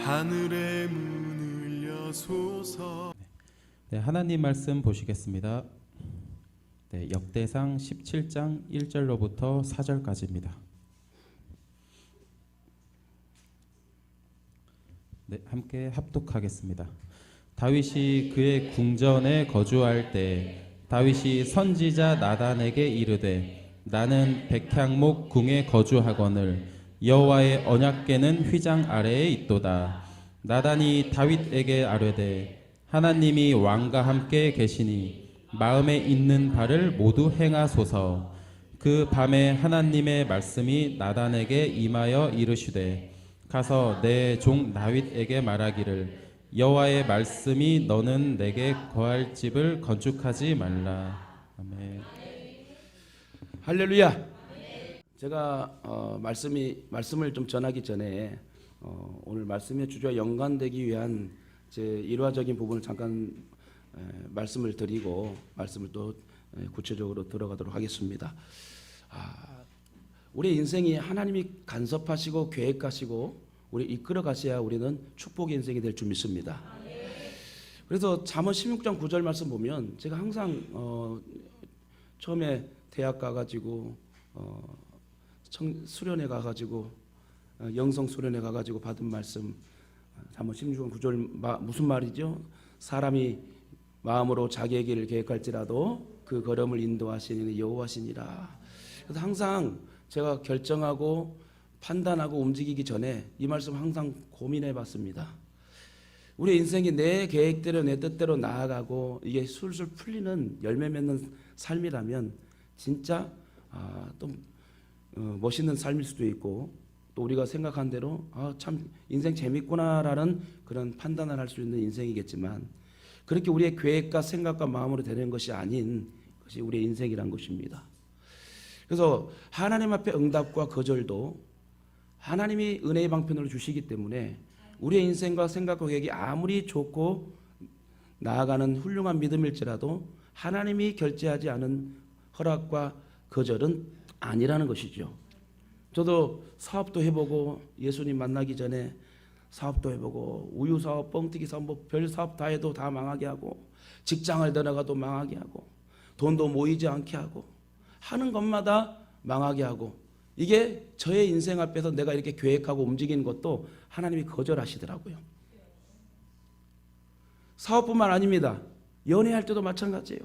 하늘의 문을 여소서. 네, 하나님 말씀 보시겠습니다. 네, 역대상 17장 1절로부터 4절까지입니다. 네, 함께 합독하겠습니다. 다윗이 그의 궁전에 거주할 때 다윗이 선지자 나단에게 이르되 나는 백향목 궁에 거주하거늘 여호와의 언약궤는 휘장 아래에 있도다. 나단이 다윗에게 아뢰되 하나님이 왕과 함께 계시니 마음에 있는 바를 모두 행하소서. 그 밤에 하나님의 말씀이 나단에게 임하여 이르시되 가서 내 종 다윗에게 말하기를 여호와의 말씀이 너는 내게 거할 집을 건축하지 말라. 아멘. 할렐루야. 제가 말씀을 좀 전하기 전에 오늘 말씀의 주제와 연관되기 위한 제 일화적인 부분을 잠깐 말씀을 드리고 말씀을 또 구체적으로 들어가도록 하겠습니다. 우리 인생이 하나님이 간섭하시고 계획하시고 우리 이끌어 가셔야 우리는 축복의 인생이 될 줄 믿습니다. 그래서 잠언 16장 9절 말씀 보면 제가 항상 처음에 대학 가가지고 수련회 가가지고 영성 수련회 가가지고 받은 말씀 잠언 16장 9절 무슨 말이죠? 사람이 마음으로 자기의 길을 계획할지라도 그 걸음을 인도하시는 여호와시니라. 그래서 항상 제가 결정하고 판단하고 움직이기 전에 이 말씀 항상 고민해 봤습니다. 우리 인생이 내 계획대로 내 뜻대로 나아가고 이게 술술 풀리는 열매 맺는 삶이라면 진짜 또 멋있는 삶일 수도 있고 또 우리가 생각한 대로 참 인생 재밌구나라는 그런 판단을 할 수 있는 인생이겠지만 그렇게 우리의 계획과 생각과 마음으로 되는 것이 아닌 것이 우리의 인생이란 것입니다. 그래서 하나님 앞에 응답과 거절도 하나님이 은혜의 방편으로 주시기 때문에 우리의 인생과 생각과 계획이 아무리 좋고 나아가는 훌륭한 믿음일지라도 하나님이 결제하지 않은 허락과 거절은 아니라는 것이죠. 저도 사업도 해보고 예수님 만나기 전에 사업도 해보고 우유 사업, 뻥튀기 사업, 뭐 별 사업 다 해도 다 망하게 하고 직장을 들어가도 망하게 하고 돈도 모이지 않게 하고 하는 것마다 망하게 하고 이게 저의 인생 앞에서 내가 이렇게 계획하고 움직이는 것도 하나님이 거절하시더라고요. 사업뿐만 아닙니다. 연애할 때도 마찬가지예요.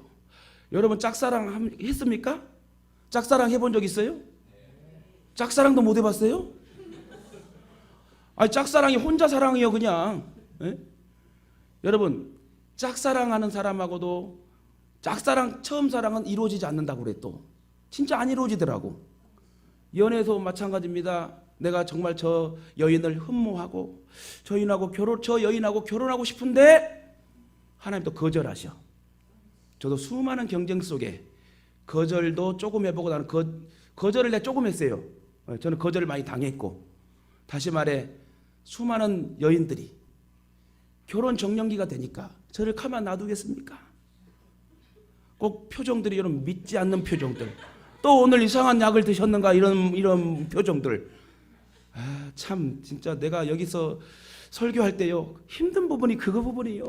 여러분 짝사랑 했습니까? 짝사랑 해본 적 있어요? 짝사랑도 못 해봤어요? 아니 짝사랑이 혼자 사랑이요 그냥. 에? 여러분 짝사랑하는 사람하고도 짝사랑 처음 사랑은 이루어지지 않는다고 그래. 또 진짜 안 이루어지더라고. 연애도 마찬가지입니다. 내가 정말 저 여인을 흠모하고 저 여인하고 결혼하고 싶은데 하나님 또 거절하셔. 저도 수많은 경쟁 속에 거절도 조금 해보고 나는 거절을 내가 조금 했어요. 저는 거절을 많이 당했고 다시 말해 수많은 여인들이 결혼 정년기가 되니까 저를 가만 놔두겠습니까? 꼭 표정들이 여러분 믿지 않는 표정들. 또 오늘 이상한 약을 드셨는가 이런 표정들. 참 진짜 내가 여기서 설교할 때요 힘든 부분이 그거 부분이에요.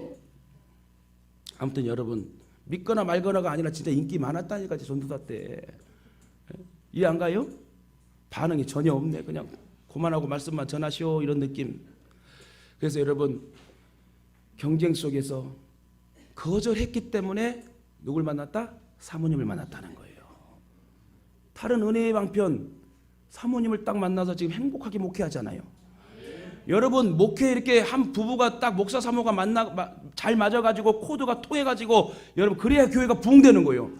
아무튼 여러분 믿거나 말거나가 아니라 진짜 인기 많았다니까 전도사 때. 이해 안 가요? 반응이 전혀 없네. 그냥 그만하고 말씀만 전하시오 이런 느낌. 그래서 여러분 경쟁 속에서 거절했기 때문에 누굴 만났다? 사모님을 만났다는 거예요. 다른 은혜의 방편 사모님을 딱 만나서 지금 행복하게 목회하잖아요. 여러분 목회 이렇게 한 부부가 딱 목사 사모가 잘 맞아가지고 코드가 통해가지고 여러분 그래야 교회가 부흥되는 거예요.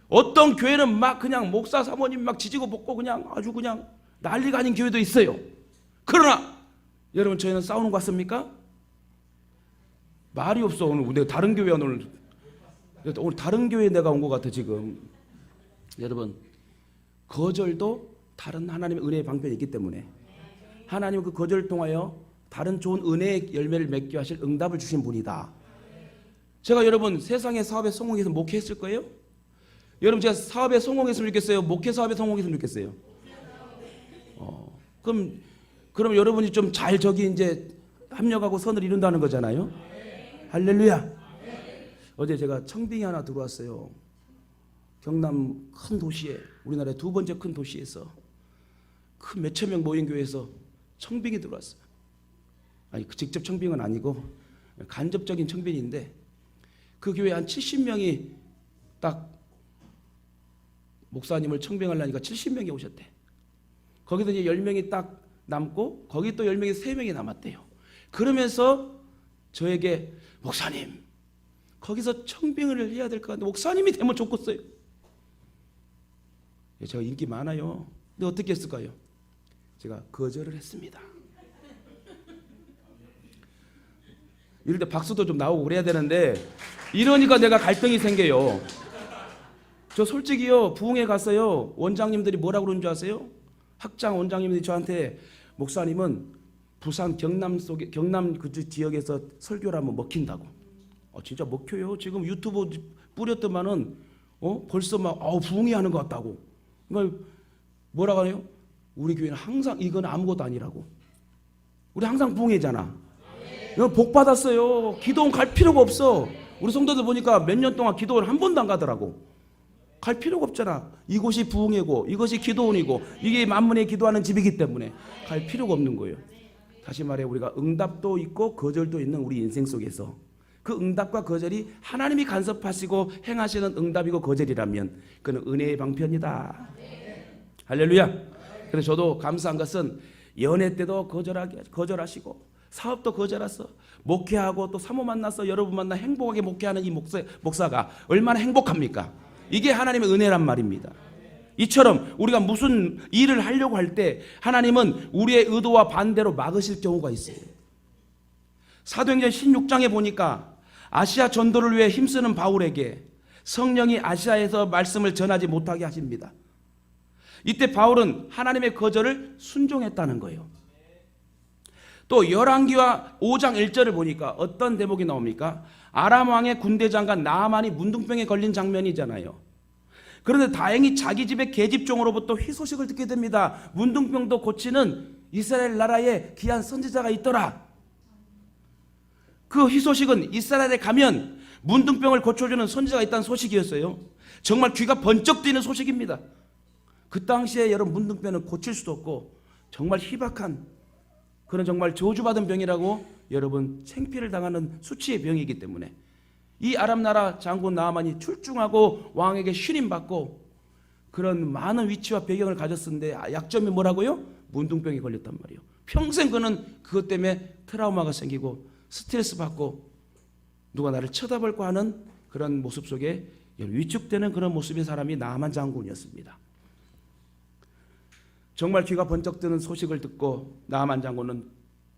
어떤 교회는 막 그냥 목사 사모님 막 지지고 볶고 그냥 아주 그냥 난리가 아닌 교회도 있어요. 그러나 여러분 저희는 싸우는 것 같습니까? 말이 없어. 오늘 내가 다른 교회 오늘 다른 교회에 내가 온 것 같아 지금. 여러분 거절도 다른 하나님의 은혜의 방편이 있기 때문에 하나님은 그 거절을 통하여 다른 좋은 은혜의 열매를 맺게 하실 응답을 주신 분이다. 제가 여러분 세상의 사업에 성공해서 목회했을 거예요? 여러분 제가 사업에 성공했으면 좋겠어요? 목회 사업에 성공했으면 좋겠어요? 그럼 여러분이 좀 잘 저기 이제 합력하고 선을 이룬다는 거잖아요. 할렐루야. 어제 제가 청빙이 하나 들어왔어요. 경남 큰 도시에, 우리나라의 두 번째 큰 도시에서 큰 몇천 명 모인 교회에서 청빙이 들어왔어요. 아니 직접 청빙은 아니고 간접적인 청빙인데, 그 교회 한 70명이 딱 목사님을 청빙하려니까 70명이 오셨대. 거기서 이제 10명이 딱 남고, 거기 또 10명이 3명이 남았대요. 그러면서 저에게 목사님 거기서 청빙을 해야 될 것 같은데 목사님이 되면 좋겠어요. 제가 인기 많아요. 근데 어떻게 했을까요? 제가 거절을 했습니다. 이럴 때 박수도 좀 나오고 그래야 되는데, 이러니까 내가 갈등이 생겨요. 저 솔직히요, 부흥회 갔어요. 원장님들이 뭐라고 그러는 줄 아세요? 학장 원장님들이 저한테 목사님은 부산 경남 그 지역에서 설교를 하면 먹힌다고. 진짜 먹혀요. 지금 유튜브 뿌렸더만은 벌써 막 부흥회 하는 것 같다고. 그러니까 뭐라고 하네요? 우리 교회는 항상 이건 아무것도 아니라고. 우리 항상 부흥회잖아. 복 받았어요. 기도원 갈 필요가 없어. 우리 성도들 보니까 몇 년 동안 기도원 한 번도 안 가더라고. 갈 필요가 없잖아. 이곳이 부흥회고 이것이 기도원이고 이게 만문에 기도하는 집이기 때문에 갈 필요가 없는 거예요. 다시 말해, 우리가 응답도 있고 거절도 있는 우리 인생 속에서 그 응답과 거절이 하나님이 간섭하시고 행하시는 응답이고 거절이라면 그는 은혜의 방편이다. 할렐루야. 그래서 저도 감사한 것은 연애 때도 거절하시고 사업도 거절했어. 목회하고 또 사모 만나서 여러분 만나 행복하게 목회하는 이 목사가 얼마나 행복합니까? 이게 하나님의 은혜란 말입니다. 이처럼 우리가 무슨 일을 하려고 할 때 하나님은 우리의 의도와 반대로 막으실 경우가 있어요. 사도행전 16장에 보니까 아시아 전도를 위해 힘쓰는 바울에게 성령이 아시아에서 말씀을 전하지 못하게 하십니다. 이때 바울은 하나님의 거절을 순종했다는 거예요. 또 열왕기와 5장 1절을 보니까 어떤 대목이 나옵니까? 아람 왕의 군대 장관 나아만이 문둥병에 걸린 장면이잖아요. 그런데 다행히 자기 집의 계집종으로부터 희소식을 듣게 됩니다. 문둥병도 고치는 이스라엘 나라에 귀한 선지자가 있더라. 그 희소식은 이스라엘에 가면 문둥병을 고쳐주는 선지자가 있다는 소식이었어요. 정말 귀가 번쩍 뜨이는 소식입니다. 그 당시에 여러분 문둥병은 고칠 수도 없고 정말 희박한 그런 정말 저주받은 병이라고 여러분 창피를 당하는 수치의 병이기 때문에 이 아람 나라 장군 나아만이 출중하고 왕에게 신임받고 그런 많은 위치와 배경을 가졌었는데 약점이 뭐라고요? 문둥병이 걸렸단 말이에요. 평생 그는 그것 때문에 트라우마가 생기고 스트레스 받고 누가 나를 쳐다볼까 하는 그런 모습 속에 위축되는 그런 모습의 사람이 나아만 장군이었습니다. 정말 귀가 번쩍 뜨는 소식을 듣고 나아만 장군은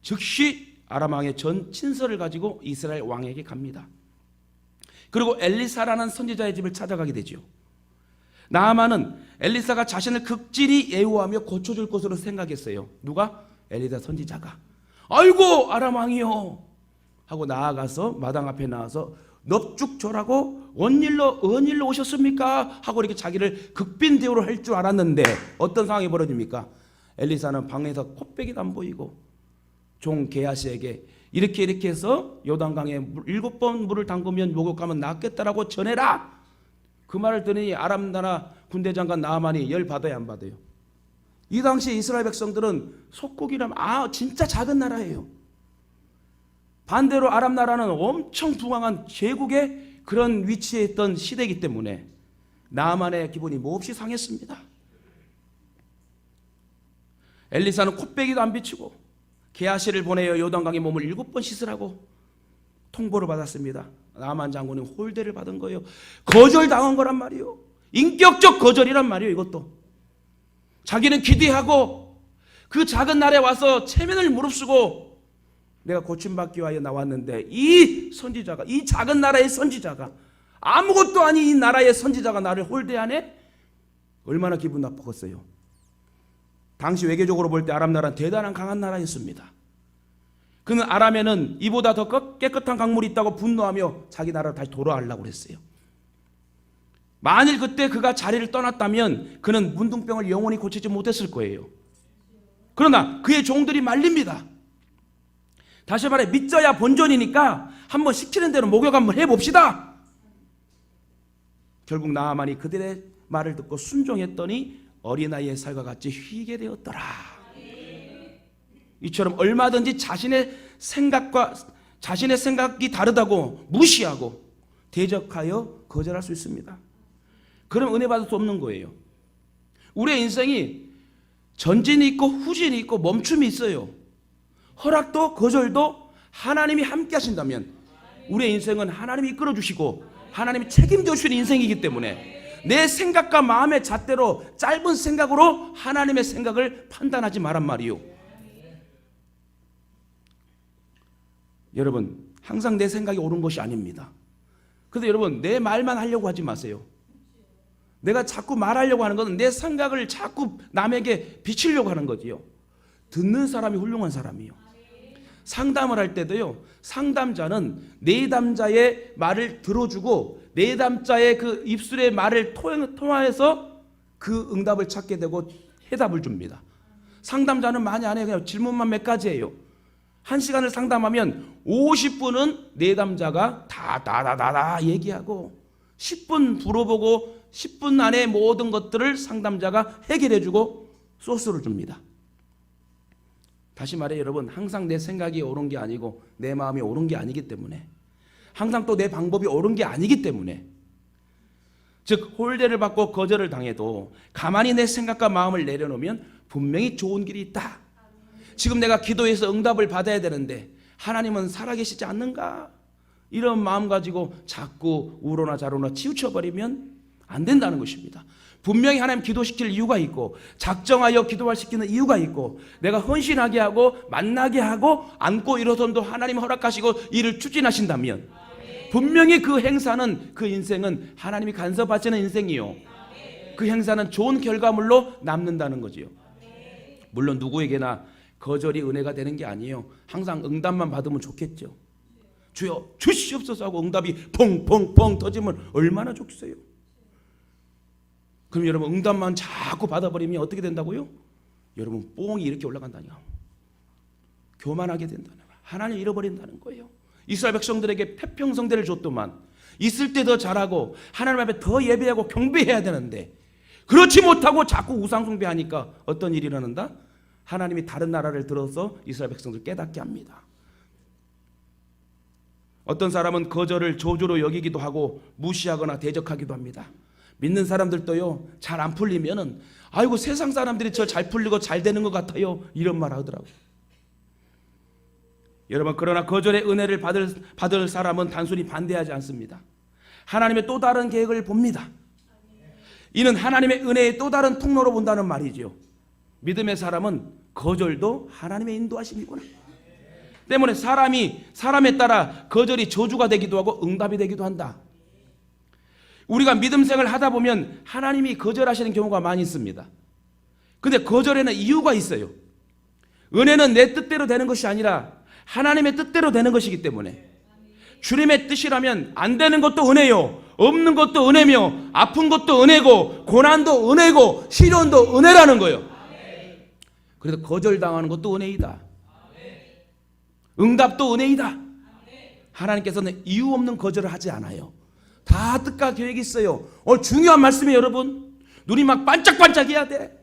즉시 아람 왕의 전 친서를 가지고 이스라엘 왕에게 갑니다. 그리고 엘리사라는 선지자의 집을 찾아가게 되죠. 나아만은 엘리사가 자신을 극진히 예우하며 고쳐줄 것으로 생각했어요. 누가? 엘리사 선지자가. 아이고 아람 왕이요 하고 나아가서 마당 앞에 나와서 넙죽절하고 원일로 오셨습니까? 하고 이렇게 자기를 극빈 대우를 할 줄 알았는데 어떤 상황이 벌어집니까? 엘리사는 방에서 코빼기도 안 보이고 종 게하시에게 이렇게 해서 요단강에 7번 물을 담그면 목욕하면 낫겠다라고 전해라. 그 말을 들으니 아람 나라 군대 장관 나아만이 열 받아야 안 받아요? 이 당시 이스라엘 백성들은 속국이라면 진짜 작은 나라예요. 반대로 아람 나라는 엄청 부강한 제국의 그런 위치에 있던 시대이기 때문에 나아만의 기분이 몹시 상했습니다. 엘리사는 콧배기도 안 비추고 게하시를 보내어 요단강에 몸을 7번 씻으라고 통보를 받았습니다. 나아만 장군은 홀대를 받은 거예요. 거절당한 거란 말이에요. 인격적 거절이란 말이에요. 이것도 자기는 기대하고 그 작은 나라에 와서 체면을 무릅쓰고 내가 고침받기 위하여 나왔는데 이 선지자가, 이 작은 나라의 선지자가, 아무것도 아닌 이 나라의 선지자가 나를 홀대하네? 얼마나 기분 나빴겠어요. 당시 외교적으로 볼 때 아람 나라는 대단한 강한 나라였습니다. 그는 아람에는 이보다 더 깨끗한 강물이 있다고 분노하며 자기 나라로 다시 돌아가려고 했어요. 만일 그때 그가 자리를 떠났다면 그는 문둥병을 영원히 고치지 못했을 거예요. 그러나 그의 종들이 말립니다. 다시 말해 믿져야 본전이니까 한번 시키는 대로 목욕 한번 해봅시다. 결국 나아만이 그들의 말을 듣고 순종했더니 어린아이의 살과 같이 휘게 되었더라. 이처럼 얼마든지 자신의 생각이 다르다고 무시하고 대적하여 거절할 수 있습니다. 그럼 은혜 받을 수 없는 거예요. 우리의 인생이 전진이 있고 후진이 있고 멈춤이 있어요. 허락도 거절도 하나님이 함께 하신다면 우리의 인생은 하나님이 이끌어 주시고 하나님이 책임져 주시는 인생이기 때문에 내 생각과 마음의 잣대로 짧은 생각으로 하나님의 생각을 판단하지 말란 말이요. 여러분, 항상 내 생각이 옳은 것이 아닙니다. 그래서 여러분, 내 말만 하려고 하지 마세요. 내가 자꾸 말하려고 하는 것은 내 생각을 자꾸 남에게 비치려고 하는 거지요. 듣는 사람이 훌륭한 사람이요. 상담을 할 때도요, 상담자는 내담자의 말을 들어주고 내담자의 그 입술의 말을 통해서 그 응답을 찾게 되고 해답을 줍니다. 상담자는 많이 안 해요. 그냥 질문만 몇 가지예요. 1시간을 상담하면 50분은 내담자가 다다다다다 얘기하고 10분 물어보고 10분 안에 모든 것들을 상담자가 해결해주고 소스를 줍니다. 다시 말해 여러분, 항상 내 생각이 옳은 게 아니고 내 마음이 옳은 게 아니기 때문에, 항상 또 내 방법이 옳은 게 아니기 때문에, 즉 홀대를 받고 거절을 당해도 가만히 내 생각과 마음을 내려놓으면 분명히 좋은 길이 있다. 지금 내가 기도해서 응답을 받아야 되는데 하나님은 살아계시지 않는가? 이런 마음 가지고 자꾸 우로나 자로나 치우쳐버리면 안 된다는 것입니다. 분명히 하나님 기도시킬 이유가 있고 작정하여 기도할 시키는 이유가 있고 내가 헌신하게 하고 만나게 하고 안고 일어선도 하나님 허락하시고 일을 추진하신다면 분명히 그 행사는, 그 인생은 하나님이 간섭하시는 인생이요, 그 행사는 좋은 결과물로 남는다는 거지요. 물론 누구에게나 거절이 은혜가 되는 게 아니에요. 항상 응답만 받으면 좋겠죠. 주여 주시옵소서 하고 응답이 펑펑펑 터지면 얼마나 좋겠어요. 그럼 여러분, 응답만 자꾸 받아버리면 어떻게 된다고요? 여러분, 뽕이 이렇게 올라간다니까. 교만하게 된다는 거예요. 하나님을 잃어버린다는 거예요. 이스라엘 백성들에게 태평성대를 줬더만 있을 때 더 잘하고 하나님 앞에 더 예배하고 경배해야 되는데 그렇지 못하고 자꾸 우상 숭배하니까 어떤 일이 일어난다? 하나님이 다른 나라를 들어서 이스라엘 백성들 깨닫게 합니다. 어떤 사람은 거절을 저주로 여기기도 하고 무시하거나 대적하기도 합니다. 믿는 사람들도요, 잘 안 풀리면은 아이고 세상 사람들이 저 잘 풀리고 잘 되는 것 같아요, 이런 말 하더라고요. 여러분, 그러나 거절의 은혜를 받을 사람은 단순히 반대하지 않습니다. 하나님의 또 다른 계획을 봅니다. 이는 하나님의 은혜의 또 다른 통로로 본다는 말이지요. 믿음의 사람은 거절도 하나님의 인도하심이구나. 때문에 사람에 따라 거절이 저주가 되기도 하고 응답이 되기도 한다. 우리가 믿음 생활을 하다 보면 하나님이 거절하시는 경우가 많이 있습니다. 근데 거절에는 이유가 있어요. 은혜는 내 뜻대로 되는 것이 아니라 하나님의 뜻대로 되는 것이기 때문에, 주님의 뜻이라면 안 되는 것도 은혜요, 없는 것도 은혜며, 아픈 것도 은혜고, 고난도 은혜고, 시련도 은혜라는 거예요. 그래서 거절당하는 것도 은혜이다. 응답도 은혜이다. 하나님께서는 이유 없는 거절을 하지 않아요. 다 뜻과 계획이 있어요. 중요한 말씀이에요, 여러분. 눈이 막 반짝반짝해야 돼.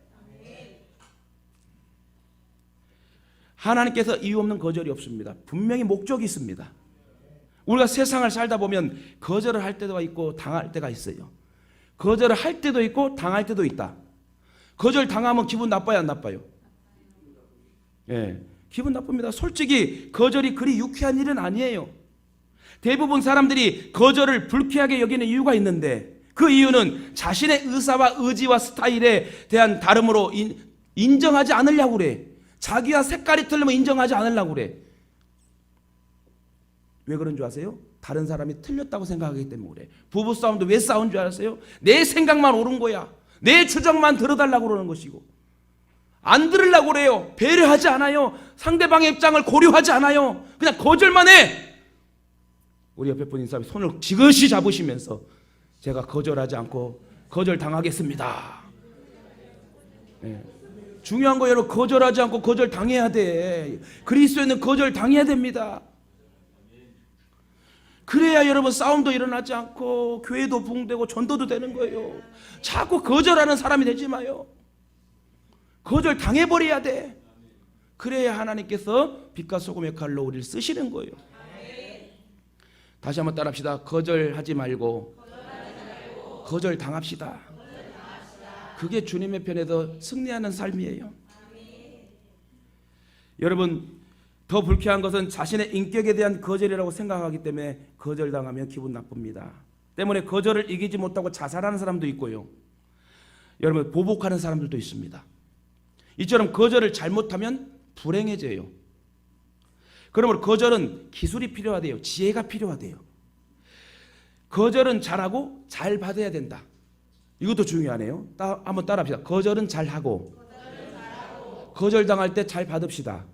하나님께서 이유 없는 거절이 없습니다. 분명히 목적이 있습니다. 우리가 세상을 살다 보면 거절을 할 때가 있고 당할 때가 있어요. 거절을 할 때도 있고 당할 때도 있다. 거절 당하면 기분 나빠요, 안 나빠요? 예, 기분 나쁩니다. 솔직히 거절이 그리 유쾌한 일은 아니에요. 대부분 사람들이 거절을 불쾌하게 여기는 이유가 있는데 그 이유는 자신의 의사와 의지와 스타일에 대한 다름으로 인정하지 않으려고 그래. 자기와 색깔이 틀리면 인정하지 않으려고 그래. 왜 그런 줄 아세요? 다른 사람이 틀렸다고 생각하기 때문에 그래. 부부싸움도 왜 싸운 줄 알았어요? 내 생각만 옳은 거야. 내 주장만 들어달라고 그러는 것이고, 안 들으려고 그래요. 배려하지 않아요. 상대방의 입장을 고려하지 않아요. 그냥 거절만 해. 우리 옆에 분 인사하면 손을 지그시 잡으시면서 제가 거절하지 않고 거절당하겠습니다. 네. 중요한 거 여러분, 거절하지 않고 거절 당해야 돼. 그리스도인은 거절 당해야 됩니다. 그래야 여러분 싸움도 일어나지 않고 교회도 붕되고 전도도 되는 거예요. 자꾸 거절하는 사람이 되지 마요. 거절 당해버려야 돼. 그래야 하나님께서 빛과 소금의 칼로 우리를 쓰시는 거예요. 다시 한번 따라합시다. 거절하지 말고 거절 당합시다. 그게 주님의 편에서 승리하는 삶이에요. 여러분, 더 불쾌한 것은 자신의 인격에 대한 거절이라고 생각하기 때문에 거절당하면 기분 나쁩니다. 때문에 거절을 이기지 못하고 자살하는 사람도 있고요. 여러분, 보복하는 사람들도 있습니다. 이처럼 거절을 잘못하면 불행해져요. 그러므로 거절은 기술이 필요하대요. 지혜가 필요하대요. 거절은 잘하고 잘 받아야 된다. 이것도 중요하네요. 한번 따라합시다. 거절은 잘하고 거절당할 때 잘 받읍시다.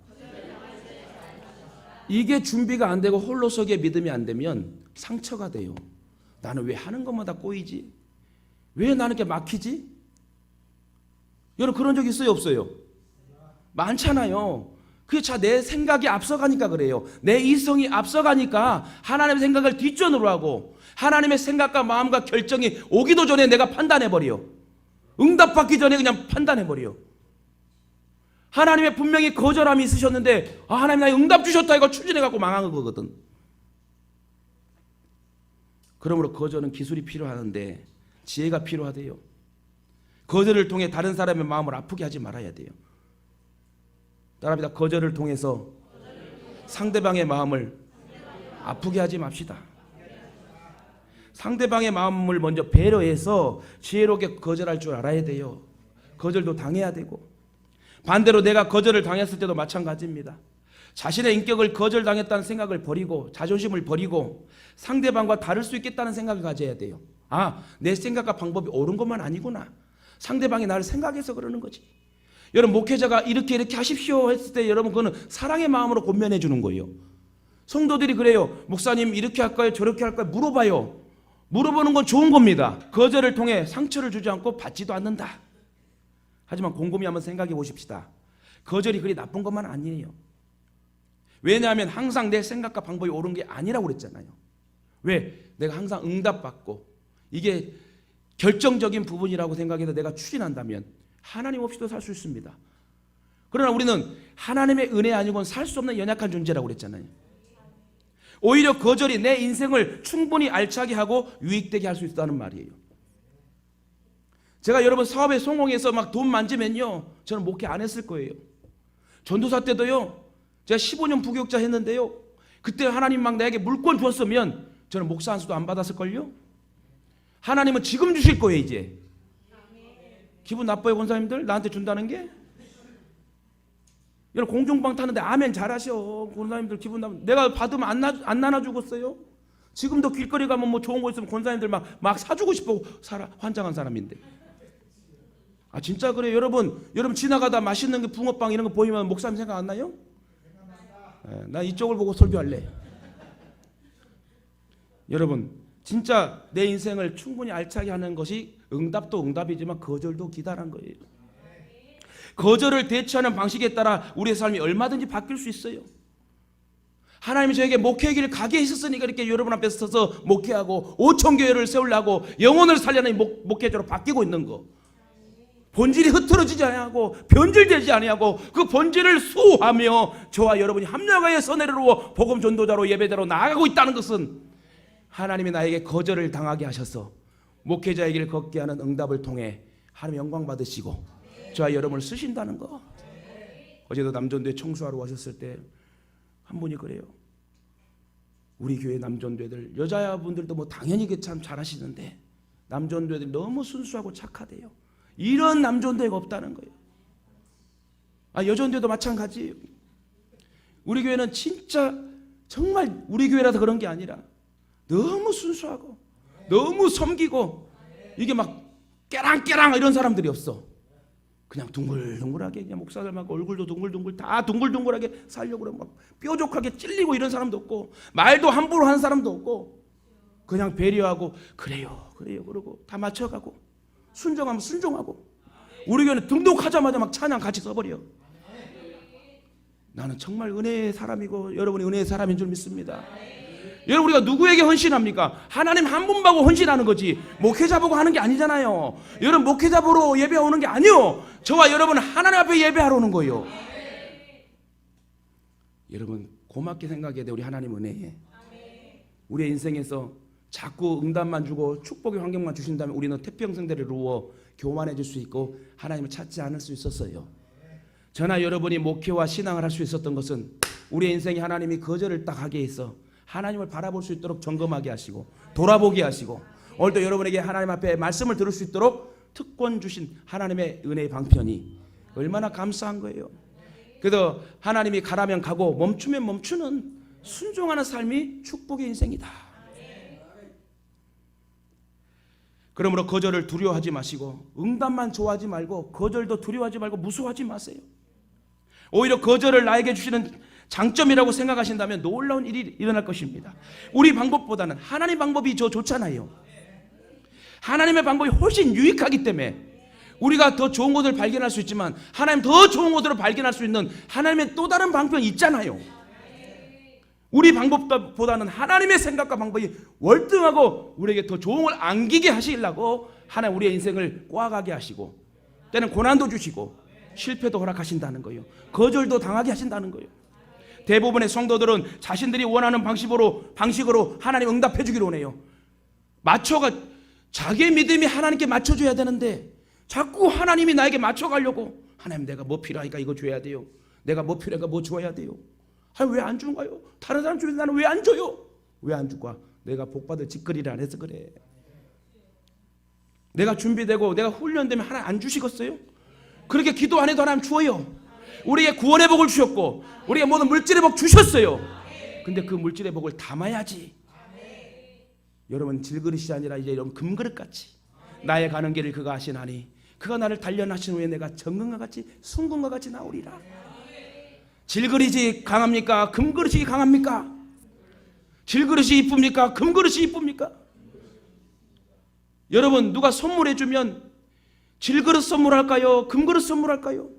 이게 준비가 안 되고 홀로서기에 믿음이 안 되면 상처가 돼요. 나는 왜 하는 것마다 꼬이지? 왜 나는 이렇게 막히지? 여러분, 그런 적 있어요, 없어요? 많잖아요. 그게 내 생각이 앞서가니까 그래요. 내 이성이 앞서가니까 하나님의 생각을 뒷전으로 하고 하나님의 생각과 마음과 결정이 오기도 전에 내가 판단해버려. 응답받기 전에 그냥 판단해버려. 하나님의 분명히 거절함이 있으셨는데 하나님 나에 응답 주셨다 이거 추진해갖고 망한 거거든. 그러므로 거절은 기술이 필요하는데 지혜가 필요하대요. 거절을 통해 다른 사람의 마음을 아프게 하지 말아야 돼요. 따라합니다. 거절을 통해서 상대방의 마음을 아프게 하지 맙시다. 상대방의 마음을 먼저 배려해서 지혜롭게 거절할 줄 알아야 돼요. 거절도 당해야 되고, 반대로 내가 거절을 당했을 때도 마찬가지입니다. 자신의 인격을 거절당했다는 생각을 버리고 자존심을 버리고 상대방과 다를 수 있겠다는 생각을 가져야 돼요. 내 생각과 방법이 옳은 것만 아니구나. 상대방이 나를 생각해서 그러는 거지. 여러분, 목회자가 이렇게 하십시오 했을 때 여러분, 그거는 사랑의 마음으로 권면해 주는 거예요. 성도들이 그래요. 목사님 이렇게 할까요? 저렇게 할까요? 물어봐요. 물어보는 건 좋은 겁니다. 거절을 통해 상처를 주지 않고 받지도 않는다. 하지만 곰곰이 한번 생각해 보십시다. 거절이 그리 나쁜 것만 아니에요. 왜냐하면 항상 내 생각과 방법이 옳은 게 아니라고 그랬잖아요. 왜? 내가 항상 응답받고 이게 결정적인 부분이라고 생각해서 내가 추진한다면 하나님 없이도 살 수 있습니다. 그러나 우리는 하나님의 은혜 아니고는 살 수 없는 연약한 존재라고 그랬잖아요. 오히려 거절이 내 인생을 충분히 알차게 하고 유익되게 할 수 있다는 말이에요. 제가 여러분 사업에 성공해서 막 돈 만지면요, 저는 목회 안 했을 거예요. 전도사 때도요, 제가 15년 부교육자 했는데요, 그때 하나님 막 나에게 물권 주었으면 저는 목사 한 수도 안 받았을걸요. 하나님은 지금 주실 거예요. 이제 기분 나빠요, 권사님들? 나한테 준다는 게? 여러분, 공중방 타는데 아멘 잘하셔. 권사님들 기분 나쁘면 내가 받으면 안 나눠주겠어요? 지금도 길거리 가면 뭐 좋은 거 있으면 권사님들 막 사주고 싶어 환장한 사람인데. 진짜 그래요. 여러분 지나가다 맛있는 게 붕어빵 이런 거 보이면 목사님 생각 안 나요? 난 이쪽을 보고 설교할래. 여러분, 진짜 내 인생을 충분히 알차게 하는 것이 응답도 응답이지만 거절도 기다란 거예요. 거절을 대처하는 방식에 따라 우리의 삶이 얼마든지 바뀔 수 있어요. 하나님이 저에게 목회의 길을 가게 하셨으니까 이렇게 여러분 앞에 서서 목회하고 5천 교회를 세우려고 영혼을 살려는 목회자로 바뀌고 있는 거. 본질이 흐트러지지 아니하고 변질되지 아니하고 그 본질을 수호하며 저와 여러분이 합력하여 선회로 복음 전도자로 예배자로 나아가고 있다는 것은 하나님이 나에게 거절을 당하게 하셔서 목회자의 길을 걷게 하는 응답을 통해 하나님 영광 받으시고 저와 여러분을 쓰신다는 거. 어제도 남전도에 청소하러 오셨을 때 한 분이 그래요. 우리 교회 남전도들 여자분들도 뭐 당연히 참 잘하시는데 남전도들이 너무 순수하고 착하대요. 이런 남전도회가 없다는 거예요. 여전도도 마찬가지예요. 우리 교회는 진짜 정말 우리 교회라서 그런 게 아니라 너무 순수하고 너무 섬기고 이게 막 깨랑깨랑 이런 사람들이 없어. 그냥 둥글둥글하게 그냥 목사들 막 얼굴도 둥글둥글 다 둥글둥글하게 살려고 그러고 막 뾰족하게 찔리고 이런 사람도 없고 말도 함부로 하는 사람도 없고 그냥 배려하고 그래요 그러고 다 맞춰가고 순종하면 순종하고 우리 교회는 등록하자마자 막 찬양 같이 써버려. 나는 정말 은혜의 사람이고 여러분이 은혜의 사람인 줄 믿습니다. 여러분, 우리가 누구에게 헌신합니까? 하나님 한 분 보고 헌신하는 거지 목회자 보고 하는 게 아니잖아요. 여러분, 목회자 보러 예배 오는 게 아니요, 저와 여러분은 하나님 앞에 예배하러 오는 거예요. 여러분, 고맙게 생각해야 돼. 우리 하나님 은혜에 우리의 인생에서 자꾸 응답만 주고 축복의 환경만 주신다면 우리는 태평성대를 이루어 교만해질 수 있고 하나님을 찾지 않을 수 있었어요. 저나 여러분이 목회와 신앙을 할 수 있었던 것은 우리의 인생에 하나님이 거절을 딱 하게 해서 하나님을 바라볼 수 있도록 점검하게 하시고 돌아보게 하시고, 오늘도 여러분에게 하나님 앞에 말씀을 들을 수 있도록 특권 주신 하나님의 은혜의 방편이 얼마나 감사한 거예요. 그래서 하나님이 가라면 가고 멈추면 멈추는 순종하는 삶이 축복의 인생이다. 그러므로 거절을 두려워하지 마시고 응답만 좋아하지 말고 거절도 두려워하지 말고 무서워하지 마세요. 오히려 거절을 나에게 주시는 장점이라고 생각하신다면 놀라운 일이 일어날 것입니다. 우리 방법보다는 하나님 방법이 더 좋잖아요. 하나님의 방법이 훨씬 유익하기 때문에 우리가 더 좋은 것을 발견할 수 있지만 하나님 더 좋은 것으로 발견할 수 있는 하나님의 또 다른 방법이 있잖아요. 우리 방법보다는 하나님의 생각과 방법이 월등하고 우리에게 더 좋은 걸 안기게 하시려고 하나님 우리의 인생을 꽈가게 하시고 때는 고난도 주시고 실패도 허락하신다는 거예요. 거절도 당하게 하신다는 거예요. 대부분의 성도들은 자신들이 원하는 방식으로 하나님 응답해 주기를 원해요. 자기의 믿음이 하나님께 맞춰줘야 되는데 자꾸 하나님이 나에게 맞춰가려고, 하나님 내가 뭐 필요하니까 이거 줘야 돼요, 내가 뭐 필요하니까 뭐 줘야 돼요. 왜 안 준가요? 다른 사람 주면 나는 왜 안 줘요? 왜 안 줄까? 내가 복받을 짓거리를 안 해서 그래. 내가 준비되고 내가 훈련되면 하나님 안 주시겠어요? 그렇게 기도 안 해도 하나님 주어요. 우리에게 구원의 복을 주셨고 우리에게 모든 물질의 복 주셨어요. 근데 그 물질의 복을 담아야지. 여러분, 질그릇이 아니라 이제 여러분 금그릇같이 나의 가는 길을 그가 아시나니 그가 나를 단련하신 후에 내가 정금과 같이 순금과 같이 나오리라. 질그릇이 강합니까? 금그릇이 강합니까? 질그릇이 이쁩니까? 금그릇이 이쁩니까? 여러분, 누가 선물해 주면 질그릇 선물할까요? 금그릇 선물할까요?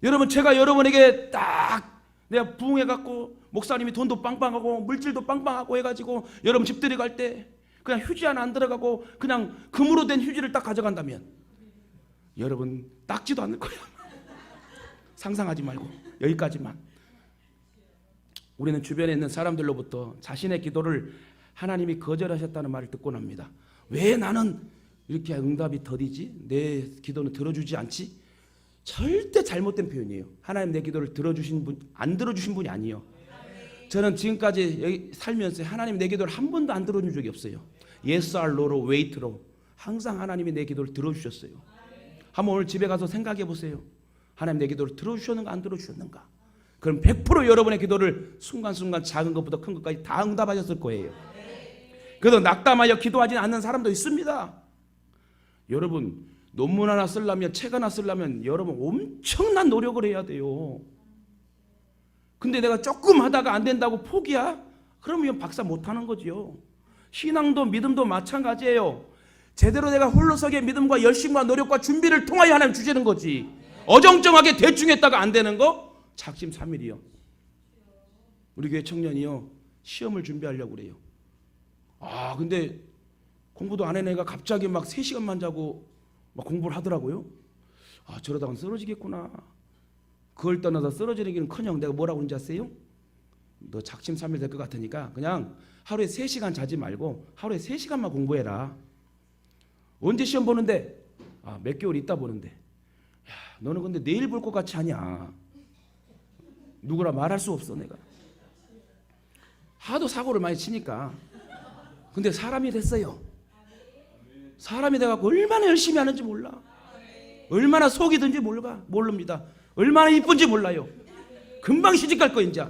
여러분, 제가 여러분에게 딱 내가 부흥해갖고 목사님이 돈도 빵빵하고 물질도 빵빵하고 해가지고 여러분 집들이 갈 때 그냥 휴지 하나 안 들어가고 그냥 금으로 된 휴지를 딱 가져간다면 여러분 닦지도 않을 거예요. 상상하지 말고 여기까지만. 우리는 주변에 있는 사람들로부터 자신의 기도를 하나님이 거절하셨다는 말을 듣곤 합니다. 왜 나는 이렇게 응답이 더디지? 내 기도는 들어주지 않지? 절대 잘못된 표현이에요. 하나님 내 기도를 들어주신 분, 안 들어주신 분이 아니에요. 저는 지금까지 여기 살면서 하나님 내 기도를 한 번도 안 들어준 적이 없어요. Yes or No로 wait로 항상 하나님이 내 기도를 들어주셨어요. 한번 오늘 집에 가서 생각해 보세요. 하나님 내 기도를 들어주셨는가 안 들어주셨는가? 그럼 100% 여러분의 기도를 순간순간 작은 것부터 큰 것까지 다 응답하셨을 거예요. 그래도 낙담하여 기도하지 않는 사람도 있습니다. 여러분, 논문 하나 쓰려면, 책 하나 쓰려면 여러분 엄청난 노력을 해야 돼요. 근데 내가 조금 하다가 안 된다고 포기야? 그러면 박사 못하는 거지요. 신앙도 믿음도 마찬가지예요. 제대로 내가 홀로서기의 믿음과 열심과 노력과 준비를 통하여 하나님 주시는 거지. 어정쩡하게 대충 했다가 안 되는 거 작심삼일이요. 우리 교회 청년이요, 시험을 준비하려고 그래요. 근데 공부도 안 해 내가 갑자기 막 3시간만 자고 막 공부를 하더라고요. 저러다가 쓰러지겠구나. 그걸 떠나서 쓰러지는 길은커녕 내가 뭐라고 하는지 아세요? 너 작심삼일 될 것 같으니까 그냥 하루에 3시간 자지 말고 하루에 3시간만 공부해라. 언제 시험 보는데? 몇 개월 있다 보는데. 야, 너는 근데 내일 볼 것 같이 하냐? 누구라 말할 수 없어 내가. 하도 사고를 많이 치니까. 근데 사람이 됐어요. 사람이 돼갖고 얼마나 열심히 하는지 몰라. 얼마나 속이든지 모릅니다. 얼마나 이쁜지 몰라요. 금방 시집갈 거 이제.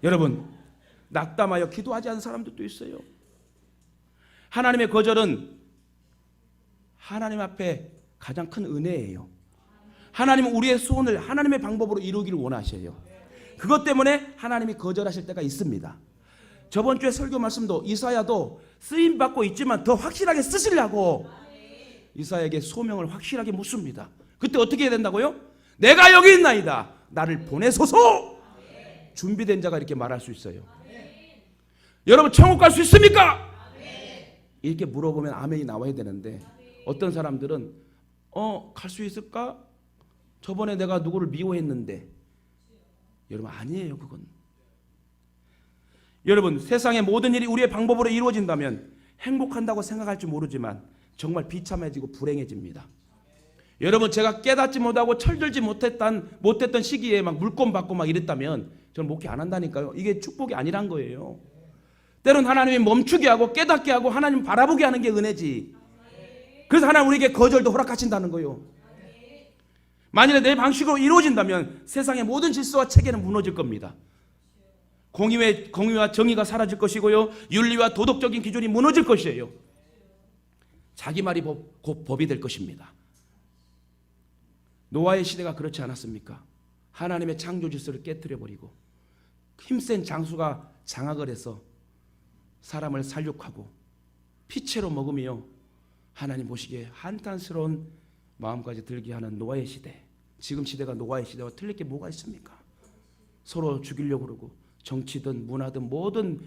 여러분, 낙담하여 기도하지 않은 사람들도 있어요. 하나님의 거절은 하나님 앞에 가장 큰 은혜예요. 하나님은 우리의 소원을 하나님의 방법으로 이루기를 원하셔요. 그것 때문에 하나님이 거절하실 때가 있습니다. 저번 주에 설교 말씀도 이사야도 쓰임받고 있지만 더 확실하게 쓰시려고 이사야에게 소명을 확실하게 묻습니다. 그때 어떻게 해야 된다고요? 내가 여기 있나이다. 나를 보내소서. 준비된 자가 이렇게 말할 수 있어요. 여러분 천국 갈 수 있습니까? 이렇게 물어보면 아멘이 나와야 되는데 어떤 사람들은 갈 수 있을까? 저번에 내가 누구를 미워했는데. 여러분 아니에요. 그건 여러분 세상의 모든 일이 우리의 방법으로 이루어진다면 행복한다고 생각할지 모르지만 정말 비참해지고 불행해집니다. 여러분 제가 깨닫지 못하고 철들지 못했던 시기에 막 물권 받고 막 이랬다면 저는 목회 안 한다니까요. 이게 축복이 아니란 거예요. 때론 하나님이 멈추게 하고 깨닫게 하고 하나님 바라보게 하는 게 은혜지. 그래서 하나님 우리에게 거절도 허락하신다는 거예요. 만일에 내 방식으로 이루어진다면 세상의 모든 질서와 체계는 무너질 겁니다. 공의와 정의가 사라질 것이고요. 윤리와 도덕적인 기준이 무너질 것이에요. 자기 말이 곧 법이 될 것입니다. 노아의 시대가 그렇지 않았습니까? 하나님의 창조 질서를 깨뜨려버리고 힘센 장수가 장악을 해서 사람을 살육하고 피채로 먹으며 하나님 보시기에 한탄스러운 마음까지 들게 하는 노아의 시대. 지금 시대가 노아의 시대와 틀릴 게 뭐가 있습니까? 서로 죽이려고 그러고 정치든 문화든 모든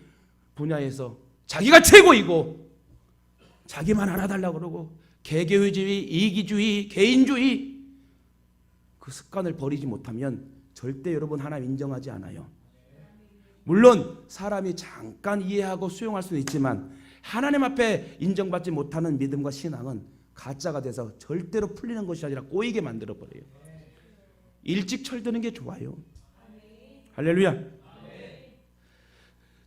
분야에서 자기가 최고이고 자기만 알아달라고 그러고 개개인주의, 이기주의, 개인주의 그 습관을 버리지 못하면 절대 여러분 하나님 인정하지 않아요. 물론 사람이 잠깐 이해하고 수용할 수는 있지만 하나님 앞에 인정받지 못하는 믿음과 신앙은 가짜가 돼서 절대로 풀리는 것이 아니라 꼬이게 만들어버려요. 일찍 철드는 게 좋아요. 할렐루야.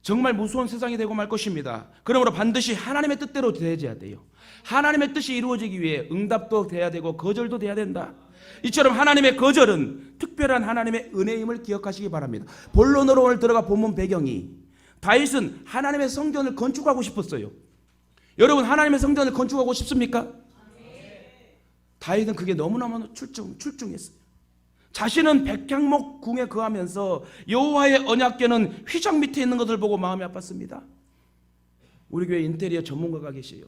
정말 무서운 세상이 되고 말 것입니다. 그러므로 반드시 하나님의 뜻대로 되어야 돼요. 하나님의 뜻이 이루어지기 위해 응답도 돼야 되고 거절도 돼야 된다. 이처럼 하나님의 거절은 특별한 하나님의 은혜임을 기억하시기 바랍니다. 본론으로 오늘 들어가 본문 배경이 다윗은 하나님의 성전을 건축하고 싶었어요. 여러분 하나님의 성전을 건축하고 싶습니까? 다윗은 그게 너무너무 출중했어요. 자신은 백향목 궁에 거하면서 여호와의 언약궤는 휘장 밑에 있는 것을 보고 마음이 아팠습니다. 우리 교회 인테리어 전문가가 계세요.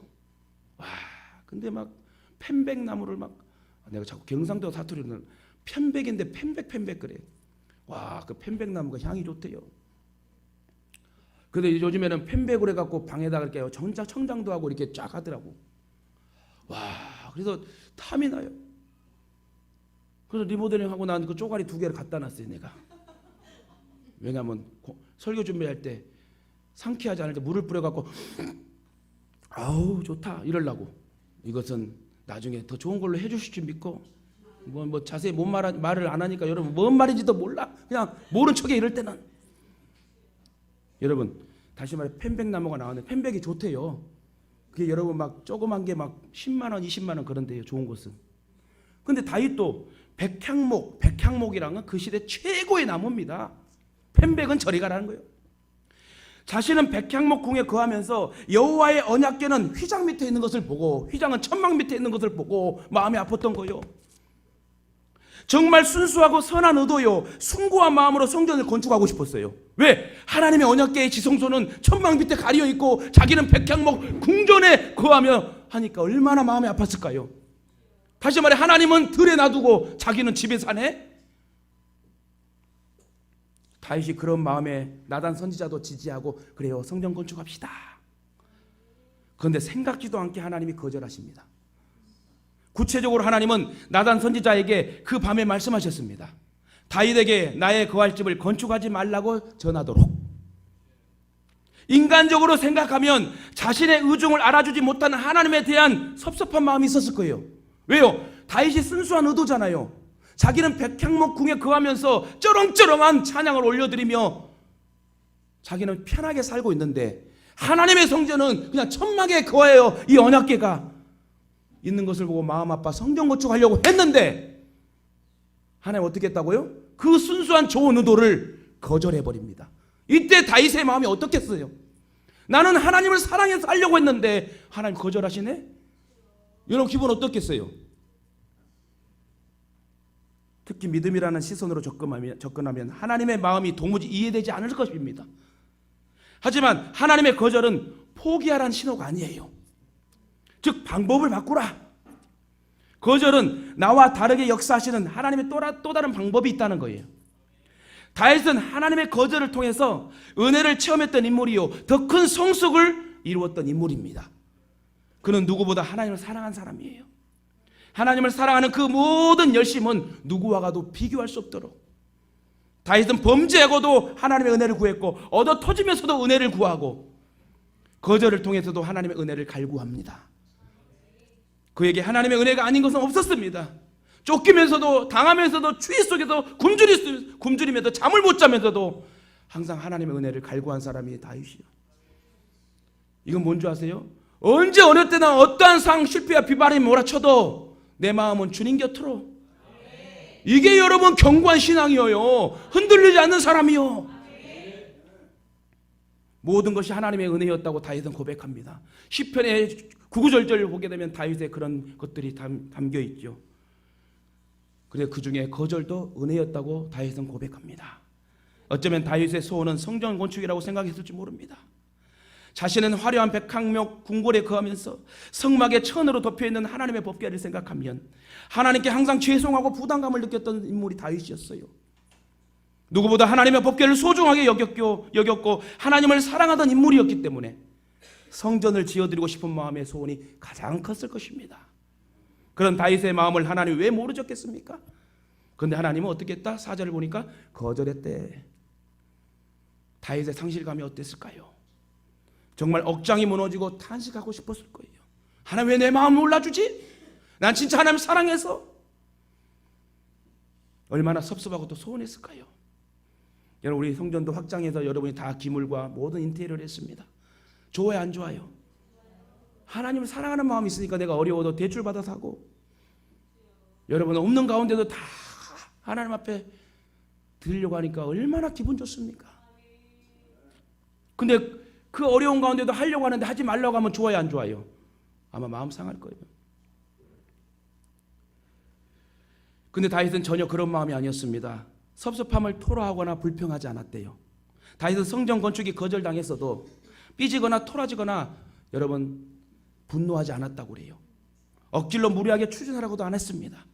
와, 근데 막 편백나무를 막 내가 자꾸 경상도 사투리는 편백인데 편백 그래. 와, 그 편백나무가 향이 좋대요. 근데 요즘에는 편백으로 해갖고 방에다가 이렇게 청장도 하고 이렇게 쫙 하더라고. 와, 그래서 탐이 나요. 그래서 리모델링 하고 난 그 쪼가리 2개를 갖다 놨어요, 내가. 왜냐면 설교 준비할 때 상쾌하지 않을 때 물을 뿌려갖고 아우 좋다 이러려고. 이것은 나중에 더 좋은 걸로 해주실 줄 믿고 뭐 자세히 말을 안 하니까 여러분 뭔 말인지도 몰라. 그냥 모른 척해 이럴 때는. 여러분 다시 말해 편백나무가 나왔는데 편백이 좋대요. 그게 여러분 막 조그만 게 막 10만 원, 20만 원 그런데요. 좋은 것은. 근데 다윗도 백향목이랑은 그 시대 최고의 나무입니다. 편백은 저리 가라는 거예요. 자신은 백향목 궁에 거하면서 여호와의 언약궤는 휘장 밑에 있는 것을 보고 휘장은 천막 밑에 있는 것을 보고 마음이 아팠던 거예요. 정말 순수하고 선한 의도요 숭고한 마음으로 성전을 건축하고 싶었어요. 왜? 하나님의 언약궤의 지성소는 천막 밑에 가려 있고 자기는 백향목 궁전에 거하며 하니까 얼마나 마음이 아팠을까요? 다시 말해 하나님은 들에 놔두고 자기는 집에 사네? 다윗이 그런 마음에 나단 선지자도 지지하고 그래요 성전 건축합시다. 그런데 생각지도 않게 하나님이 거절하십니다. 구체적으로 하나님은 나단 선지자에게 그 밤에 말씀하셨습니다. 다윗에게 나의 거할 집을 건축하지 말라고 전하도록. 인간적으로 생각하면 자신의 의중을 알아주지 못하는 하나님에 대한 섭섭한 마음이 있었을 거예요. 왜요? 다윗이 순수한 의도잖아요. 자기는 백향목 궁에 거하면서 쩌렁쩌렁한 찬양을 올려드리며 자기는 편하게 살고 있는데 하나님의 성전은 그냥 천막에 거해요. 이 언약궤가 있는 것을 보고 마음 아파 성전 건축하려고 했는데 하나님 어떻게 했다고요? 그 순수한 좋은 의도를 거절해버립니다. 이때 다윗의 마음이 어떻겠어요? 나는 하나님을 사랑해서 살려고 했는데 하나님 거절하시네? 여러분 기분 어떻겠어요? 특히 믿음이라는 시선으로 접근하면 하나님의 마음이 도무지 이해되지 않을 것입니다. 하지만 하나님의 거절은 포기하라는 신호가 아니에요. 즉 방법을 바꾸라. 거절은 나와 다르게 역사하시는 하나님의 또 다른 방법이 있다는 거예요. 다윗은 하나님의 거절을 통해서 은혜를 체험했던 인물이요, 더 큰 성숙을 이루었던 인물입니다. 그는 누구보다 하나님을 사랑한 사람이에요. 하나님을 사랑하는 그 모든 열심은 누구와가도 비교할 수 없도록 다윗은 범죄하고도 하나님의 은혜를 구했고, 얻어 터지면서도 은혜를 구하고, 거절을 통해서도 하나님의 은혜를 갈구합니다. 그에게 하나님의 은혜가 아닌 것은 없었습니다. 쫓기면서도, 당하면서도, 추위 속에서 굶주리면서 잠을 못 자면서도 항상 하나님의 은혜를 갈구한 사람이 다윗이요. 이건 뭔지 아세요? 언제 어느 때나 어떠한 상, 실패와 비바람이 몰아쳐도 내 마음은 주님 곁으로. 이게 여러분 견고한 신앙이에요. 흔들리지 않는 사람이요. 모든 것이 하나님의 은혜였다고 다윗은 고백합니다. 시편의 9구절을 보게 되면 다윗의 그런 것들이 담겨 있죠. 그래서 그 중에 거절도 은혜였다고 다윗은 고백합니다. 어쩌면 다윗의 소원은 성전 건축이라고 생각했을지 모릅니다. 자신은 화려한 백항목 궁궐에 거하면서 성막에 천으로 덮여있는 하나님의 법궤를 생각하면 하나님께 항상 죄송하고 부담감을 느꼈던 인물이 다윗이었어요. 누구보다 하나님의 법궤를 소중하게 여겼고 하나님을 사랑하던 인물이었기 때문에 성전을 지어드리고 싶은 마음의 소원이 가장 컸을 것입니다. 그런 다윗의 마음을 하나님이 왜 모르셨겠습니까? 그런데 하나님은 어떻게 했다? 4절을 보니까 거절했대. 다윗의 상실감이 어땠을까요? 정말 억장이 무너지고 탄식하고 싶었을 거예요. 하나님 왜 내 마음을 몰라주지? 난 진짜 하나님 사랑해서. 얼마나 섭섭하고 또 소원했을까요? 여러분, 우리 성전도 확장해서 여러분이 다 기물과 모든 인테리어를 했습니다. 좋아요, 안 좋아요? 하나님을 사랑하는 마음이 있으니까 내가 어려워도 대출 받아서 하고, 여러분 없는 가운데도 다 하나님 앞에 드리려고 하니까 얼마나 기분 좋습니까? 근데 그 어려운 가운데도 하려고 하는데 하지 말라고 하면 좋아요, 안 좋아요? 아마 마음 상할 거예요. 근데 다윗은 전혀 그런 마음이 아니었습니다. 섭섭함을 토로하거나 불평하지 않았대요. 다윗은 성전 건축이 거절당했어도 삐지거나 토라지거나 여러분 분노하지 않았다고 그래요. 억질로 무리하게 추진하라고도 안 했습니다.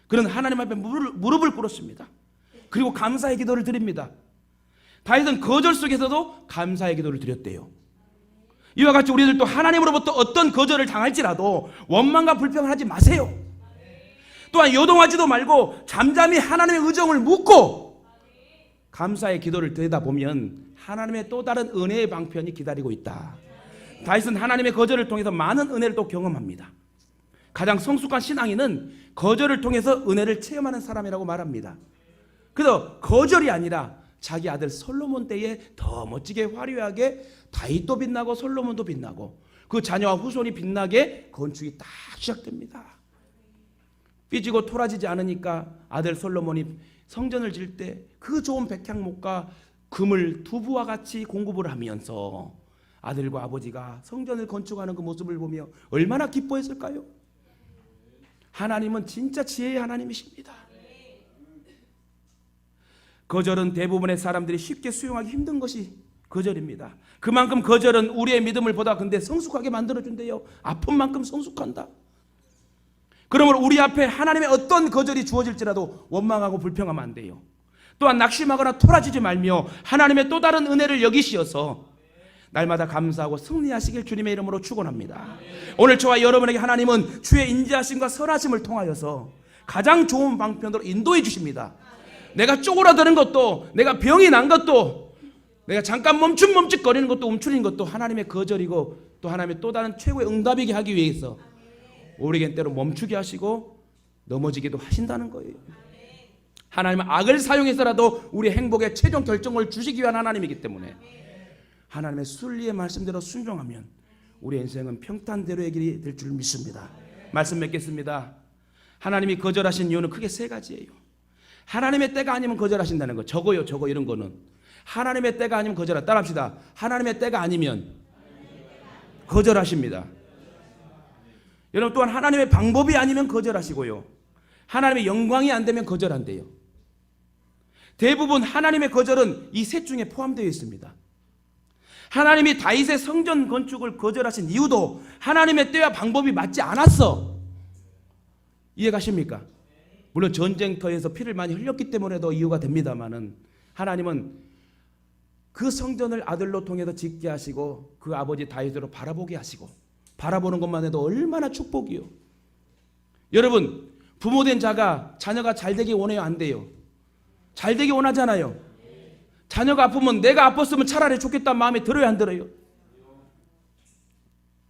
그는 하나님 앞에 무릎을 꿇었습니다. 그리고 감사의 기도를 드립니다. 다윗은 거절 속에서도 감사의 기도를 드렸대요. 이와 같이 우리들도 하나님으로부터 어떤 거절을 당할지라도 원망과 불평을 하지 마세요. 또한 요동하지도 말고 잠잠히 하나님의 의정을 묻고 감사의 기도를 드리다 보면 하나님의 또 다른 은혜의 방편이 기다리고 있다. 다윗은 하나님의 거절을 통해서 많은 은혜를 또 경험합니다. 가장 성숙한 신앙인은 거절을 통해서 은혜를 체험하는 사람이라고 말합니다. 그래서 거절이 아니라 자기 아들 솔로몬 때에 더 멋지게 화려하게 다윗도 빛나고 솔로몬도 빛나고 그 자녀와 후손이 빛나게 건축이 딱 시작됩니다. 삐지고 토라지지 않으니까 아들 솔로몬이 성전을 지을 때 그 좋은 백향목과 금을 두부와 같이 공급을 하면서 아들과 아버지가 성전을 건축하는 그 모습을 보며 얼마나 기뻐했을까요? 하나님은 진짜 지혜의 하나님이십니다. 거절은 대부분의 사람들이 쉽게 수용하기 힘든 것이 거절입니다. 그만큼 거절은 우리의 믿음을 보다 근데 성숙하게 만들어준대요. 아픈 만큼 성숙한다. 그러므로 우리 앞에 하나님의 어떤 거절이 주어질지라도 원망하고 불평하면 안 돼요. 또한 낙심하거나 토라지지 말며 하나님의 또 다른 은혜를 여기시어서 날마다 감사하고 승리하시길 주님의 이름으로 축원합니다. 오늘 저와 여러분에게 하나님은 주의 인자하심과 선하심을 통하여서 가장 좋은 방편으로 인도해 주십니다. 내가 쪼그라드는 것도, 내가 병이 난 것도, 내가 잠깐 멈칫거리는 것도, 움츠리는 것도 하나님의 거절이고 또 하나님의 또 다른 최고의 응답이게 하기 위해서 우리에겐 때로 멈추게 하시고 넘어지기도 하신다는 거예요. 하나님은 악을 사용해서라도 우리 행복의 최종 결정을 주시기 위한 하나님이기 때문에 하나님의 순리의 말씀대로 순종하면 우리 인생은 평탄대로의 길이 될 줄 믿습니다. 말씀 맺겠습니다. 하나님이 거절하신 이유는 크게 세 가지예요. 하나님의 때가 아니면 거절하신다는 거. 저거 이런 거는 하나님의 때가 아니면 거절하. 따라합시다. 하나님의 때가 아니면 거절하십니다. 여러분, 또한 하나님의 방법이 아니면 거절하시고요. 하나님의 영광이 안 되면 거절한대요. 대부분 하나님의 거절은 이 셋 중에 포함되어 있습니다. 하나님이 다윗의 성전 건축을 거절하신 이유도 하나님의 때와 방법이 맞지 않았어. 이해가십니까? 물론 전쟁터에서 피를 많이 흘렸기 때문에도 이유가 됩니다만은 하나님은 그 성전을 아들로 통해서 짓게 하시고 그 아버지 다윗으로 바라보게 하시고 바라보는 것만 해도 얼마나 축복이요. 여러분 부모된 자가 자녀가 잘 되기 원해요 안 돼요? 잘 되기 원하잖아요. 자녀가 아프면 내가 아팠으면 차라리 좋겠다는 마음이 들어요 안 들어요?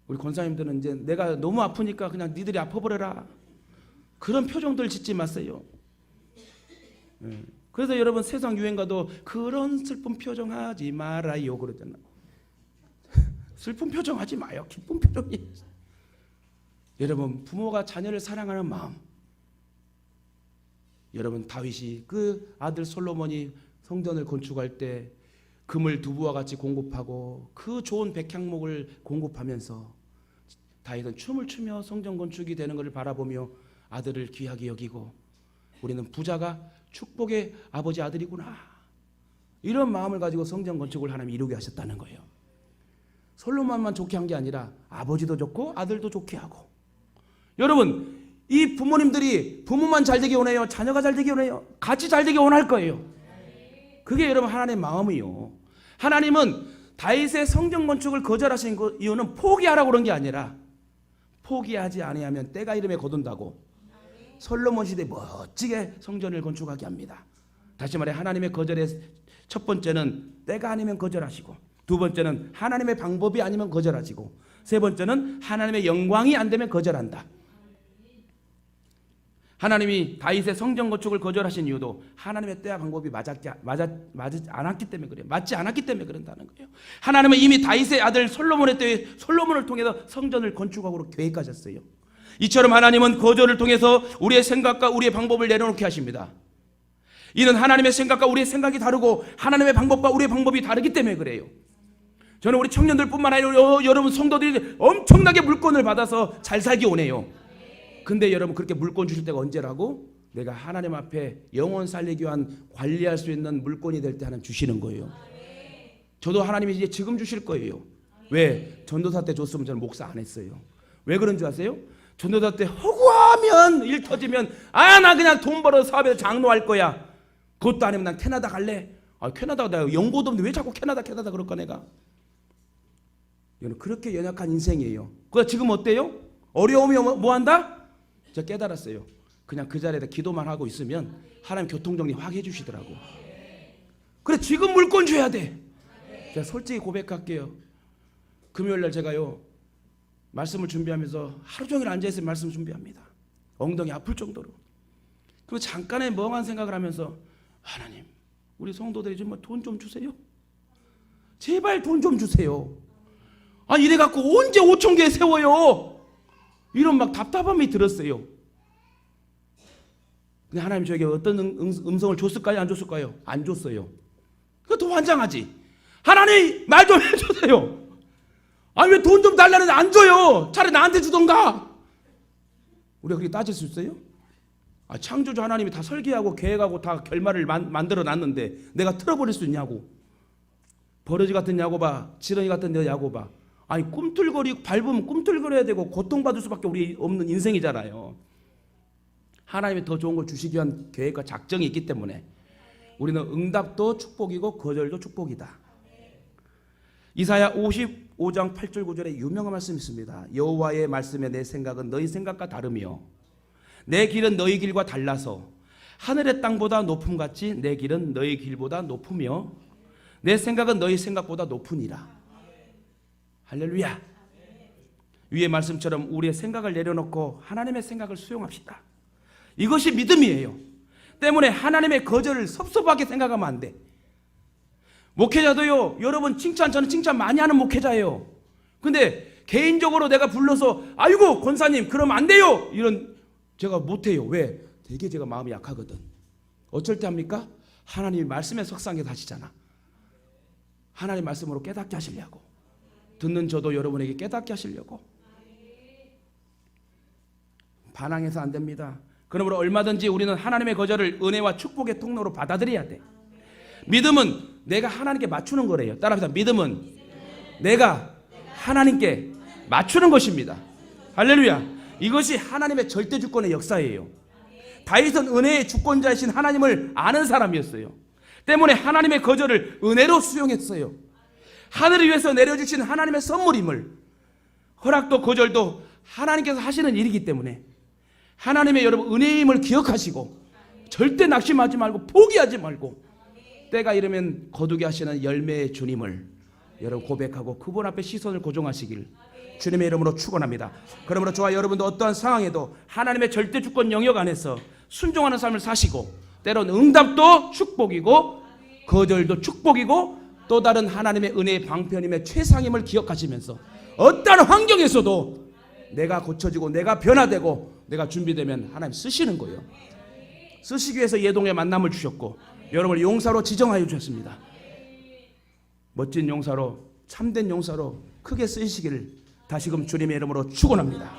우리 권사님들은 이제 내가 너무 아프니까 그냥 니들이 아파버려라 그런 표정들 짓지 마세요. 그래서 여러분 세상 유행가도 그런 슬픈 표정 하지 말아요 그러잖아. 슬픈 표정 하지 마요. 기쁜 표정이. 여러분 부모가 자녀를 사랑하는 마음. 여러분 다윗이 그 아들 솔로몬이 성전을 건축할 때 금을 두부와 같이 공급하고 그 좋은 백향목을 공급하면서 다윗은 춤을 추며 성전 건축이 되는 것을 바라보며 아들을 귀하게 여기고 우리는 부자가 축복의 아버지 아들이구나 이런 마음을 가지고 성전 건축을 하나님이 이루게 하셨다는 거예요. 솔로몬만 좋게 한 게 아니라 아버지도 좋고 아들도 좋게 하고. 여러분 이 부모님들이 부모만 잘 되기 원해요? 자녀가 잘 되기 원해요? 같이 잘 되기 원할 거예요. 그게 여러분 하나님의 마음이요. 하나님은 다윗의 성전 건축을 거절하신 이유는 포기하라고 그런 게 아니라 포기하지 아니하면 때가 이름에 거둔다고 솔로몬 시대에 멋지게 성전을 건축하게 합니다. 다시 말해 하나님의 거절의 첫 번째는 때가 아니면 거절하시고 두 번째는 하나님의 방법이 아니면 거절하시고 세 번째는 하나님의 영광이 안 되면 거절한다. 하나님이 다윗의 성전 건축을 거절하신 이유도 하나님의 때와 방법이 맞지 않았기 때문에 그래요. 맞지 않았기 때문에 그런다는 거예요. 하나님은 이미 다윗의 아들 솔로몬의 때에 솔로몬을 통해서 성전을 건축하고 계획하셨어요. 이처럼 하나님은 거절을 통해서 우리의 생각과 우리의 방법을 내려놓게 하십니다. 이는 하나님의 생각과 우리의 생각이 다르고 하나님의 방법과 우리의 방법이 다르기 때문에 그래요. 저는 우리 청년들뿐만 아니라 여러분 성도들이 엄청나게 물건을 받아서 잘 살기 원해요. 근데 여러분 그렇게 물건 주실 때가 언제라고? 내가 하나님 앞에 영혼 살리기 위한 관리할 수 있는 물건이 될 때 하나님 주시는 거예요. 저도 하나님이 이제 지금 주실 거예요. 왜? 전도사 때 줬으면 저는 목사 안 했어요. 왜 그런 줄 아세요? 전도사 때 허구하면 일 터지면 나 그냥 돈 벌어서 사업에서 장로할 거야. 그것도 아니면 난 캐나다 갈래. 캐나다 내가 연고도 없는데 왜 자꾸 캐나다 그럴까 내가. 이거는 그렇게 연약한 인생이에요. 그래서 지금 어때요? 어려우면 뭐 한다? 제가 깨달았어요. 그냥 그 자리에다 기도만 하고 있으면 하나님 교통정리 확 해주시더라고. 그래 지금 물건 줘야 돼. 제가 솔직히 고백할게요. 금요일날 제가요 말씀을 준비하면서 하루 종일 앉아있으면 말씀 준비합니다. 엉덩이 아플 정도로. 그리고 잠깐의 멍한 생각을 하면서 하나님 우리 성도들이 좀 돈 좀 주세요. 제발 돈 좀 주세요. 이래갖고 언제 5천 개 세워요. 이런 막 답답함이 들었어요. 근데 하나님 저에게 어떤 음성을 줬을까요? 안 줬을까요? 안 줬어요. 그거 더 환장하지. 하나님 말 좀 해주세요. 왜 돈 좀 달라는데 안 줘요. 차라리 나한테 주던가. 우리가 그렇게 따질 수 있어요? 창조주 하나님이 다 설계하고 계획하고 다 결말을 만들어 놨는데 내가 틀어버릴 수 있냐고. 버러지 같은 야고바, 지렁이 같은 내 야고바. 꿈틀거리고 밟으면 꿈틀거려야 되고 고통받을 수밖에 우리 없는 인생이잖아요. 하나님이 더 좋은 걸 주시기 위한 계획과 작정이 있기 때문에 우리는 응답도 축복이고 거절도 축복이다. 이사야 55장 8절 9절에 유명한 말씀이 있습니다. 여호와의 말씀에 내 생각은 너희 생각과 다르며 내 길은 너희 길과 달라서 하늘의 땅보다 높음같이 내 길은 너희 길보다 높으며 내 생각은 너희 생각보다 높으니라. 할렐루야. 위의 말씀처럼 우리의 생각을 내려놓고 하나님의 생각을 수용합시다. 이것이 믿음이에요. 때문에 하나님의 거절을 섭섭하게 생각하면 안 돼. 목회자도요, 여러분 저는 칭찬 많이 하는 목회자예요. 근데 개인적으로 내가 불러서 아이고 권사님 그러면 안 돼요 이런 제가 못해요. 왜? 되게 제가 마음이 약하거든. 어쩔 때 합니까? 하나님이 말씀에 석상에 하시잖아. 하나님 말씀으로 깨닫게 하시려고. 듣는 저도 여러분에게 깨닫게 하시려고. 반항해서 안 됩니다. 그러므로 얼마든지 우리는 하나님의 거절을 은혜와 축복의 통로로 받아들여야 돼. 믿음은 내가 하나님께 맞추는 거래요. 따라합시다. 믿음은 내가 하나님께 맞추는 것입니다. 할렐루야. 이것이 하나님의 절대 주권의 역사예요. 다윗은 은혜의 주권자이신 하나님을 아는 사람이었어요. 때문에 하나님의 거절을 은혜로 수용했어요. 하늘을 위해서 내려주신 하나님의 선물임을, 허락도 거절도 하나님께서 하시는 일이기 때문에 하나님의 여러분 은혜임을 기억하시고 절대 낙심하지 말고 포기하지 말고 때가 이르면 거두게 하시는 열매의 주님을 여러분 고백하고 그분 앞에 시선을 고정하시길 주님의 이름으로 축원합니다. 그러므로 저와 여러분도 어떠한 상황에도 하나님의 절대 주권 영역 안에서 순종하는 삶을 사시고 때론 응답도 축복이고 거절도 축복이고 또 다른 하나님의 은혜의 방편임의 최상임을 기억하시면서 어떠한 환경에서도 내가 고쳐지고 내가 변화되고 내가 준비되면 하나님 쓰시는 거예요. 쓰시기 위해서 예동의 만남을 주셨고 여러분을 용사로 지정하여 주셨습니다. 멋진 용사로 참된 용사로 크게 쓰시기를 다시금 주님의 이름으로 축원합니다.